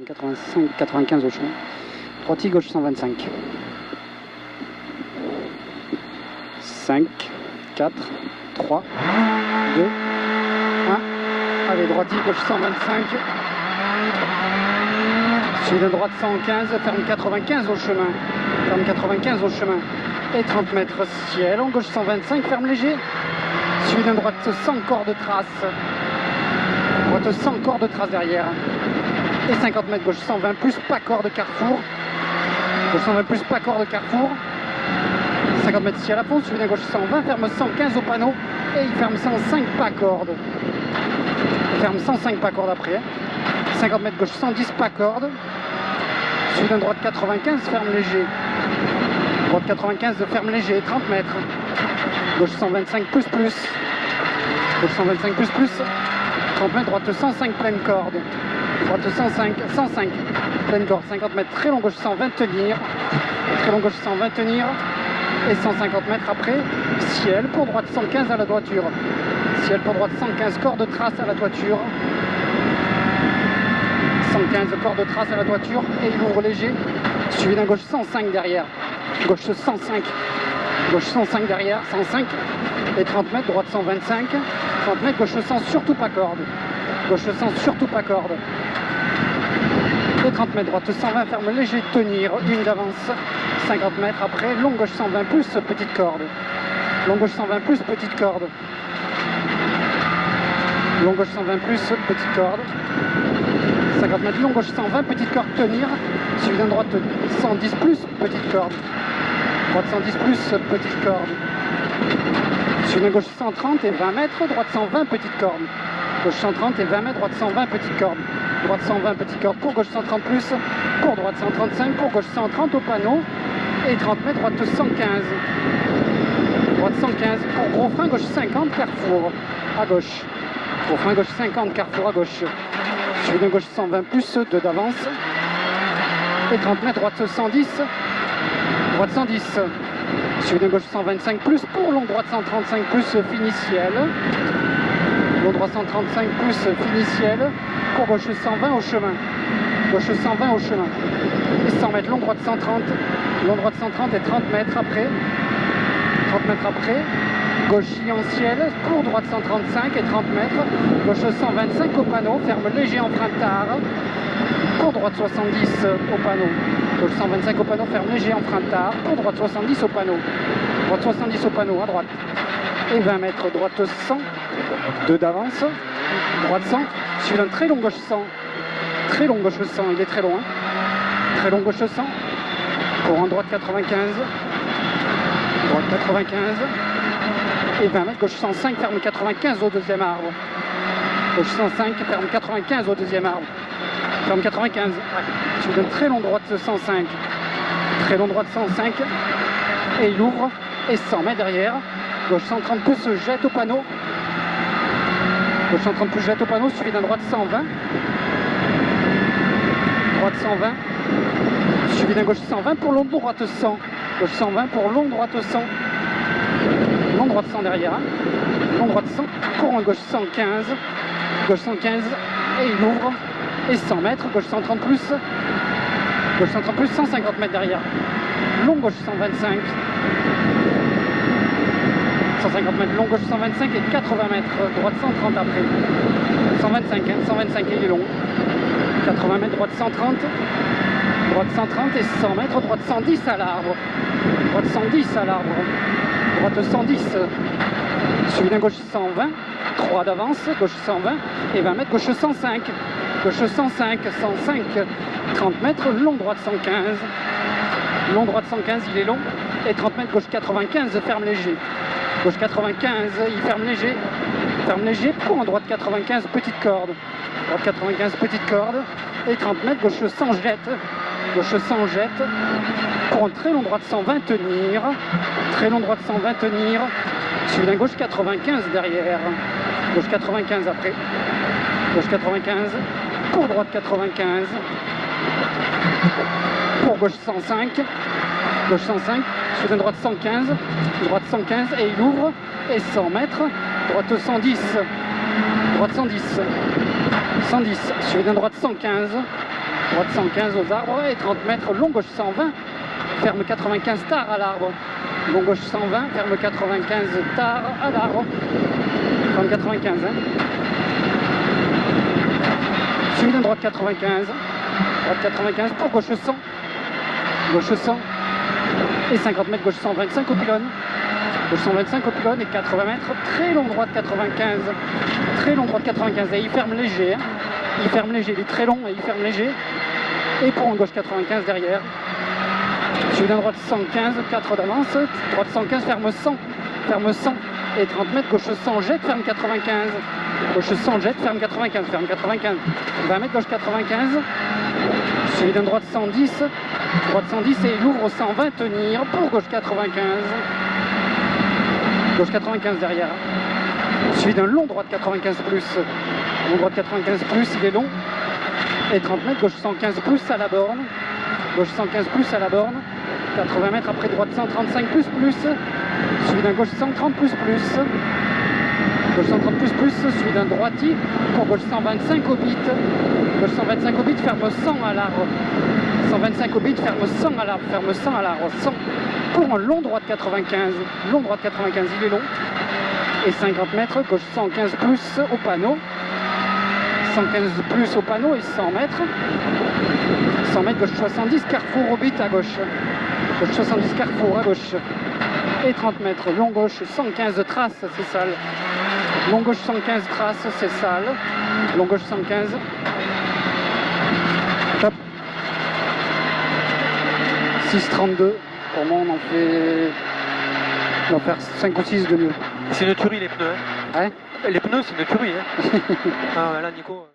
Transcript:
85, 95 au chemin. Droitier, gauche 125. 5, 4, 3, 2, 1. Allez, droitier, gauche 125. Suivi d'un droite 115, ferme 95 au chemin. Ferme 95 au chemin. Et 30 mètres ciel, en gauche 125, ferme léger. Suivi d'un droite 100 corps de trace. Droite 100 corps de trace derrière. Et 50 mètres gauche 120 plus pas corps de carrefour. Gauche 120 plus pas corps de carrefour. 50 mètres ciel à fond, suivi d'un gauche 120, ferme 115 au panneau. Et il ferme 105 pas corde. Il ferme 105 pas corde après. 50 mètres gauche 110 pas corde. Suivi d'un droite 95, ferme léger. Droite 95 de ferme léger, 30 mètres. Gauche 125 plus plus. Gauche 125 plus plus. 30 mètres, droite 105 pleine corde. Droite 105 pleine corde. 50 mètres, très long gauche 120 tenir. Très long gauche 120 tenir. Et 150 mètres après, ciel pour droite 115 à la droiture. Ciel pour droite 115, corps de trace à la toiture. 115 corps de trace à la toiture et il ouvre léger, suivi d'un gauche 105 derrière. Gauche 105. Gauche 105 derrière, 105 et 30 mètres, droite 125. 30 mètres, gauche 100, surtout pas corde. Gauche 100, surtout pas corde. Et 30 mètres, droite 120, ferme léger, tenir, une d'avance. 50 mètres après, long gauche 120 plus, petite corde. Long gauche 120 plus, petite corde. Long gauche 120 plus, petite corde. 50 mètres, long gauche 120, petite corde, tenir. Suivi d'un droite 110 plus, petite corde. Droite 110 plus, petite corde. Suivi d'un gauche 130 et 20 mètres, droite 120, petite corde. Gauche 130 et 20 mètres, droite 120, petite corde. Droite 120, petite corde pour gauche 130 plus, pour droite 135, pour gauche 130 au panneau. Et 30 mètres, droite 115. Droite 115, pour gros frein, gauche 50, carrefour à gauche. Gros frein, gauche 50, carrefour à gauche. Suivi d'un gauche 120 plus, 2 d'avance. Et 30 mètres, droite 110. Droite 110. Suivi d'un gauche 125 plus, pour long droite 135 plus, fini ciel. Long droite 135 plus, fini ciel. Pour gauche 120 au chemin. Gauche 120 au chemin. Et 100 mètres, long droite 130. Long droite 130 et 30 mètres après. 30 mètres après. Gauche en ciel, pour droite 135 et 30 mètres. Gauche 125 au panneau, ferme léger emprunt tard. Pour droite 70 au panneau. Gauche 125 au panneau, ferme léger emprunt tard. Pour droite 70 au panneau. Droite 70 au panneau, à droite. Et 20 mètres, droite 100. 2 d'avance. Droite 100. Suivi d'un très long gauche 100. Très long gauche 100, il est très long. Très long gauche 100. Pour en droite 95. Droite 95. Et 20 mètres, gauche 105, ferme 95 au deuxième arbre. Gauche 105, ferme 95 au deuxième arbre. Ferme 95. Je donne très long droite 105. Très long droite 105. Et il ouvre. Et 100 mètres derrière. Gauche 130 plus se jette au panneau. Gauche 130 plus jette au panneau, suivi d'un droite 120. Droite 120. Suivi d'un gauche 120 pour long droite 100. Gauche 120 pour long droite 100. Long droite 100 derrière, long droite 100, courant gauche 115, gauche 115, et il ouvre, et 100 mètres, gauche 130 plus, gauche 130 plus, 150 mètres derrière, long gauche 125, 150 mètres, long gauche 125 et 80 mètres, droite 130 après, 125, 125 et il est long, 80 mètres, droite 130 et 100 mètres, droite 110 à l'arbre, droite 110 à l'arbre. Droite 110, suivi d'un gauche 120, 3 d'avance, gauche 120 et 20 mètres, gauche 105, gauche 105, 105, 30 mètres, long droite 115, long droite 115, il est long, et 30 mètres, gauche 95, ferme léger, gauche 95, il ferme léger, pour en droite 95, petite corde, droite 95, petite corde, et 30 mètres, gauche 100 jette, gauche 100 jette, pour un très long droite 120 tenir, très long droite 120 tenir, suivi d'un gauche 95 derrière, gauche 95 après, gauche 95, pour droite 95, pour gauche 105, gauche 105, suivi d'un droite 115, droite 115 et il ouvre, et 100 mètres, droite 110, droite 110, 110, suivi d'un droite 115, Droite 115 aux arbres et 30 mètres, long gauche 120, ferme 95 tard à l'arbre. Long gauche 120, ferme 95 tard à l'arbre. Ferme 95, hein. Suivi d'un droite 95. Droite 95 pour gauche 100. Gauche 100. Et 50 mètres, gauche 125 au pylône. Gauche 125 au pylône et 80 mètres. Très long droite 95. Très long droite 95. Et il ferme léger. Hein. Il ferme léger. Il est très long et il ferme léger. Et pour un gauche 95 derrière. Suivi d'un droite 115, 4 d'avance. Droite 115, ferme 100. Ferme 100. Et 30 mètres, gauche 100, jette, ferme 95. Gauche 100, jette, ferme 95. Ferme 95. 20 mètres, gauche 95. Suivi d'un droite 110. Droite 110 et il ouvre au 120, tenir pour gauche 95. Gauche 95 derrière. Suivi d'un long droite 95 plus. Long droite 95 plus, il est long. Et 30 mètres, gauche 115 plus à la borne. Gauche 115 plus à la borne. 80 mètres après droite 135 plus. Suivi d'un gauche 130 plus. Gauche 130 plus, suivi d'un droitier pour gauche 125 au bit. Gauche 125 au bit, ferme 100 à l'arbre. 125 au bit, ferme 100 à l'arbre. Ferme 100 à l'arbre. 100 pour un long droite 95. Long droite 95, il est long. Et 50 mètres, gauche 115 plus au panneau. 115 plus au panneau et 100 mètres. 100 mètres, gauche 70, carrefour au bit à gauche. Gauche 70, carrefour à gauche. Et 30 mètres, long gauche 115 trace, c'est sale. Long gauche 115 trace, c'est sale. Long gauche 115. Top. 6,32. Pour moi, on en fait. On va faire 5 ou 6 de mieux. C'est une tuerie les pneus. Hein. Ouais. Les pneus, c'est une tuerie. Hein. Ah, là, Nico.